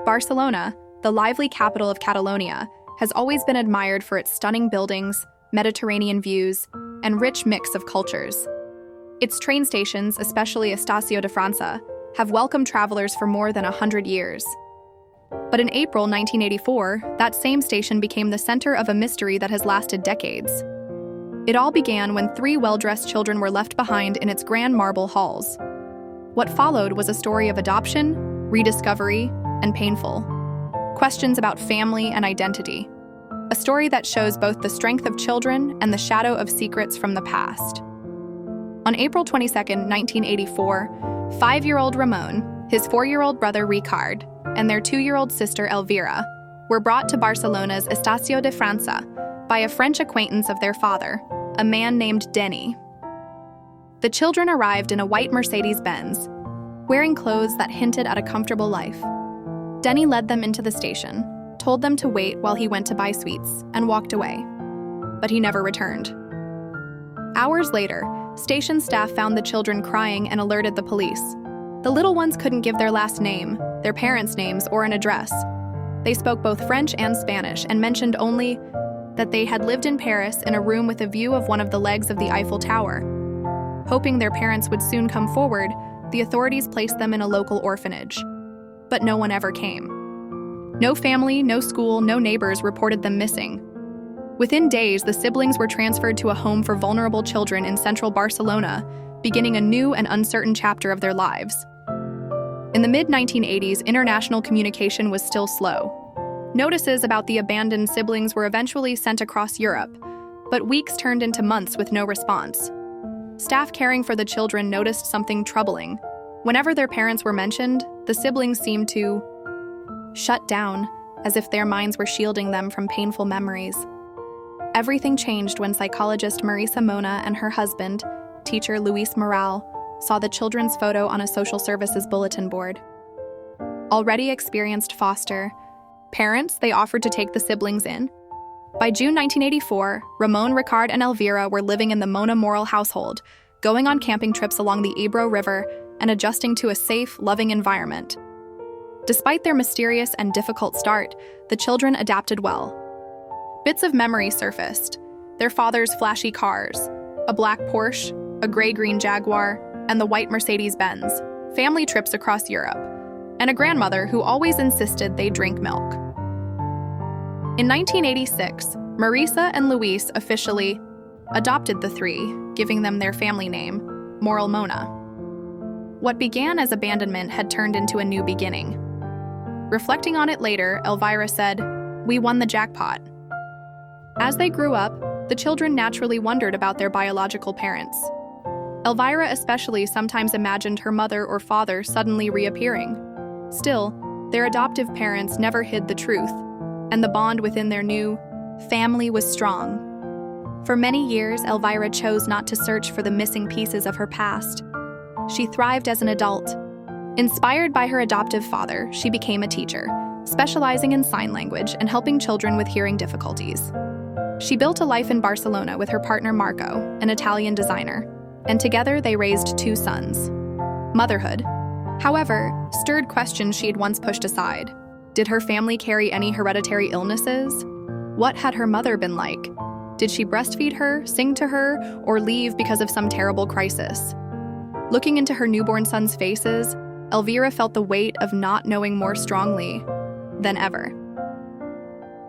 Barcelona, the lively capital of Catalonia, has always been admired for its stunning buildings, Mediterranean views, and rich mix of cultures. Its train stations, especially Estació de França, have welcomed travelers for more than 100 years. But in April 1984, that same station became the center of a mystery that has lasted decades. It all began when 3 well-dressed children were left behind in its grand marble halls. What followed was a story of adoption, rediscovery, and painful questions about family and identity. A story that shows both the strength of children and the shadow of secrets from the past. On April 22, 1984, 5-year-old Ramon, his 4-year-old brother Ricard, and their 2-year-old sister Elvira were brought to Barcelona's Estació de França by a French acquaintance of their father, a man named Denny. The children arrived in a white Mercedes-Benz, wearing clothes that hinted at a comfortable life. Denny led them into the station, told them to wait while he went to buy sweets, and walked away. But he never returned. Hours later, station staff found the children crying and alerted the police. The little ones couldn't give their last name, their parents' names, or an address. They spoke both French and Spanish and mentioned only that they had lived in Paris in a room with a view of one of the legs of the Eiffel Tower. Hoping their parents would soon come forward, the authorities placed them in a local orphanage. But no one ever came. No family, no school, no neighbors reported them missing. Within days, the siblings were transferred to a home for vulnerable children in central Barcelona, beginning a new and uncertain chapter of their lives. In the mid-1980s, international communication was still slow. Notices about the abandoned siblings were eventually sent across Europe, but weeks turned into months with no response. Staff caring for the children noticed something troubling. Whenever their parents were mentioned, the siblings seemed to shut down, as if their minds were shielding them from painful memories. Everything changed when psychologist Marisa Mona and her husband, teacher Luis Moral, saw the children's photo on a social services bulletin board. Already experienced foster parents, they offered to take the siblings in. By June 1984, Ramon, Ricard, and Elvira were living in the Mona Moral household, going on camping trips along the Ebro River and adjusting to a safe, loving environment. Despite their mysterious and difficult start, the children adapted well. Bits of memory surfaced: their father's flashy cars, a black Porsche, a gray-green Jaguar, and the white Mercedes-Benz, family trips across Europe, and a grandmother who always insisted they drink milk. In 1986, Marisa and Luis officially adopted the 3, giving them their family name, Moral Mona. What began as abandonment had turned into a new beginning. Reflecting on it later, Elvira said, "We won the jackpot." As they grew up, the children naturally wondered about their biological parents. Elvira especially sometimes imagined her mother or father suddenly reappearing. Still, their adoptive parents never hid the truth, and the bond within their new family was strong. For many years, Elvira chose not to search for the missing pieces of her past. She thrived as an adult. Inspired by her adoptive father, she became a teacher, specializing in sign language and helping children with hearing difficulties. She built a life in Barcelona with her partner Marco, an Italian designer, and together they raised 2 sons. Motherhood, however, stirred questions she had once pushed aside. Did her family carry any hereditary illnesses? What had her mother been like? Did she breastfeed her, sing to her, or leave because of some terrible crisis? Looking into her newborn sons' faces, Elvira felt the weight of not knowing more strongly than ever.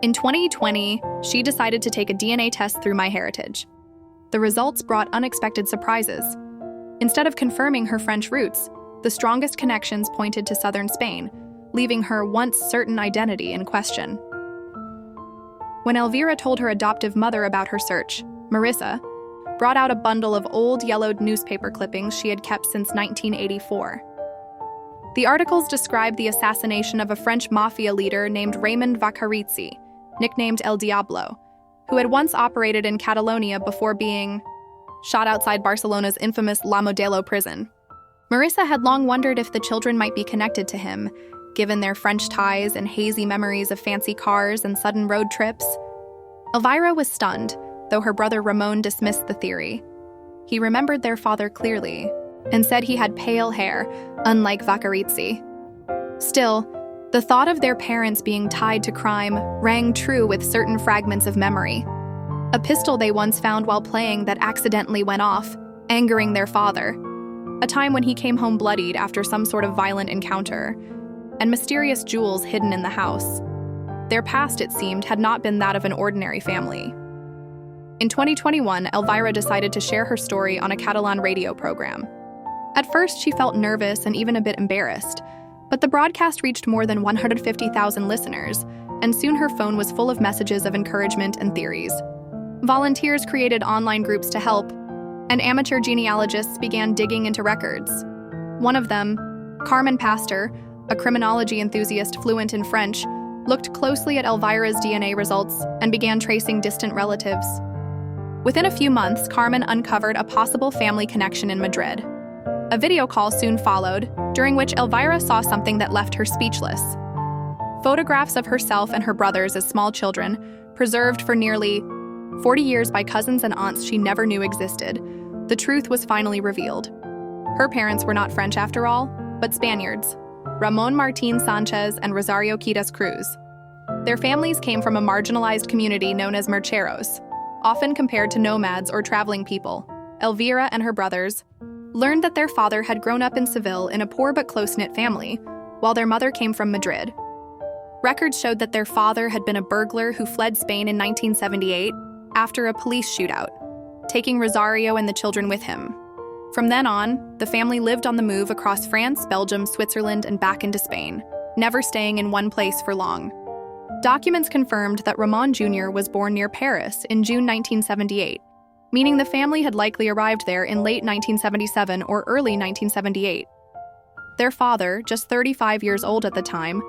In 2020, she decided to take a DNA test through MyHeritage. The results brought unexpected surprises. Instead of confirming her French roots, the strongest connections pointed to southern Spain, leaving her once certain identity in question. When Elvira told her adoptive mother about her search, Marisa brought out a bundle of old yellowed newspaper clippings she had kept since 1984. The articles described the assassination of a French mafia leader named Raymond Vaccarizzi, nicknamed El Diablo, who had once operated in Catalonia before being shot outside Barcelona's infamous La Modelo prison. Marisa had long wondered if the children might be connected to him, given their French ties and hazy memories of fancy cars and sudden road trips. Elvira was stunned, though her brother Ramon dismissed the theory. He remembered their father clearly and said he had pale hair, unlike Vaccarizzi. Still, The thought of their parents being tied to crime rang true with certain fragments of memory. A pistol they once found while playing that accidentally went off, angering their father. A time when he came home bloodied after some sort of violent encounter, and mysterious jewels hidden in the house. Their past, it seemed, had not been that of an ordinary family. In 2021, Elvira decided to share her story on a Catalan radio program. At first, she felt nervous and even a bit embarrassed, but the broadcast reached more than 150,000 listeners, and soon her phone was full of messages of encouragement and theories. Volunteers created online groups to help, and amateur genealogists began digging into records. One of them, Carmen Pastor, a criminology enthusiast fluent in French, looked closely at Elvira's DNA results and began tracing distant relatives. Within a few months, Carmen uncovered a possible family connection in Madrid. A video call soon followed, during which Elvira saw something that left her speechless. Photographs of herself and her brothers as small children, preserved for nearly 40 years by cousins and aunts she never knew existed. The truth was finally revealed. Her parents were not French after all, but Spaniards, Ramon Martín Sanchez and Rosario Quitas Cruz. Their families came from a marginalized community known as mercheros, often compared to nomads or traveling people. Elvira and her brothers learned that their father had grown up in Seville in a poor but close-knit family, while their mother came from Madrid. Records showed that their father had been a burglar who fled Spain in 1978 after a police shootout, taking Rosario and the children with him. From then on, the family lived on the move across France, Belgium, Switzerland, and back into Spain, never staying in one place for long. Documents confirmed that Ramon Jr. was born near Paris in June 1978, meaning the family had likely arrived there in late 1977 or early 1978. Their father, just 35 years old at the time,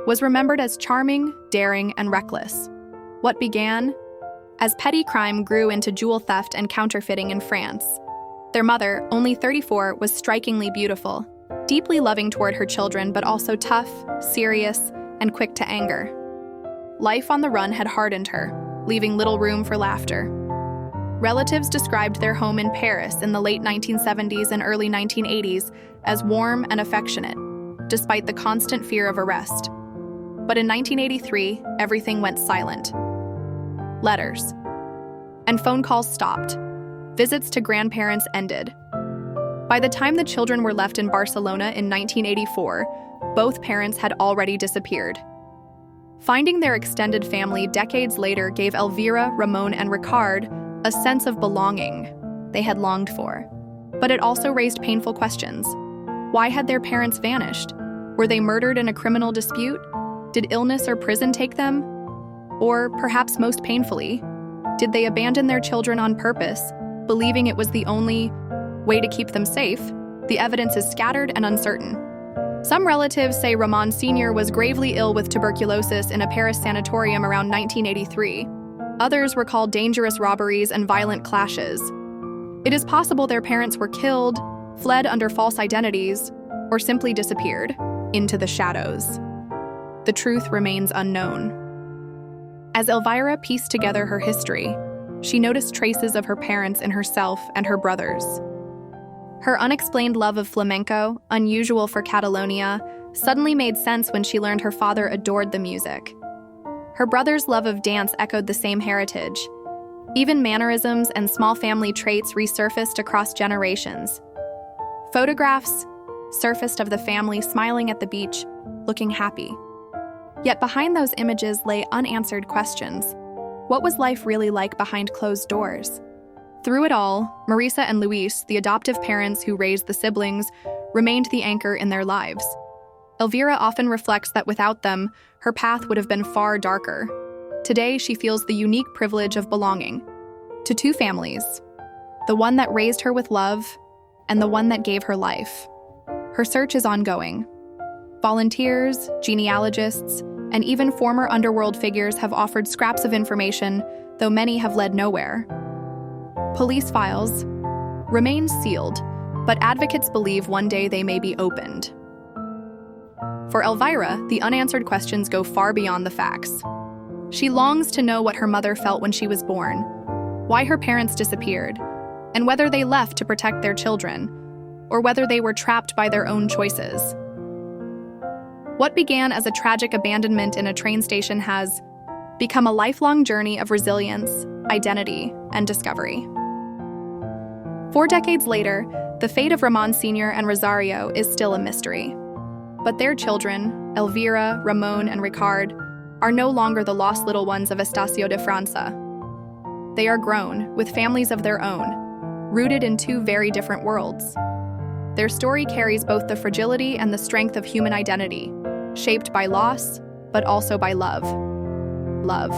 was remembered as charming, daring, and reckless. What began as petty crime grew into jewel theft and counterfeiting in France. Their mother, only 34, was strikingly beautiful, deeply loving toward her children, but also tough, serious, and quick to anger. Life on the run had hardened her, leaving little room for laughter. Relatives described their home in Paris in the late 1970s and early 1980s as warm and affectionate, despite the constant fear of arrest. But in 1983, everything went silent. Letters and phone calls stopped. Visits to grandparents ended. By the time the children were left in Barcelona in 1984, both parents had already disappeared. Finding their extended family decades later gave Elvira, Ramon, and Ricard a sense of belonging they had longed for. But it also raised painful questions. Why had their parents vanished? Were they murdered in a criminal dispute? Did illness or prison take them? Or, perhaps most painfully, did they abandon their children on purpose, believing it was the only way to keep them safe? The evidence is scattered and uncertain. Some relatives say Ramon Sr. was gravely ill with tuberculosis in a Paris sanatorium around 1983. Others recall dangerous robberies and violent clashes. It is possible their parents were killed, fled under false identities, or simply disappeared into the shadows. The truth remains unknown. As Elvira pieced together her history, she noticed traces of her parents in herself and her brothers. Her unexplained love of flamenco, unusual for Catalonia, suddenly made sense when she learned her father adored the music. Her brother's love of dance echoed the same heritage. Even mannerisms and small family traits resurfaced across generations. Photographs surfaced of the family smiling at the beach, looking happy. Yet behind those images lay unanswered questions. What was life really like behind closed doors? Through it all, Marisa and Luis, the adoptive parents who raised the siblings, remained the anchor in their lives. Elvira often reflects that without them, her path would have been far darker. Today, she feels the unique privilege of belonging to two families, the one that raised her with love and the one that gave her life. Her search is ongoing. Volunteers, genealogists, and even former underworld figures have offered scraps of information, though many have led nowhere. Police files remain sealed, but advocates believe one day they may be opened. For Elvira, the unanswered questions go far beyond the facts. She longs to know what her mother felt when she was born, why her parents disappeared, and whether they left to protect their children, or whether they were trapped by their own choices. What began as a tragic abandonment in a train station has become a lifelong journey of resilience, identity, and discovery. 4 decades later, the fate of Ramon Sr. and Rosario is still a mystery. But their children, Elvira, Ramon, and Ricard, are no longer the lost little ones of Estacio de França. They are grown, with families of their own, rooted in 2 very different worlds. Their story carries both the fragility and the strength of human identity, shaped by loss, but also by love. Love.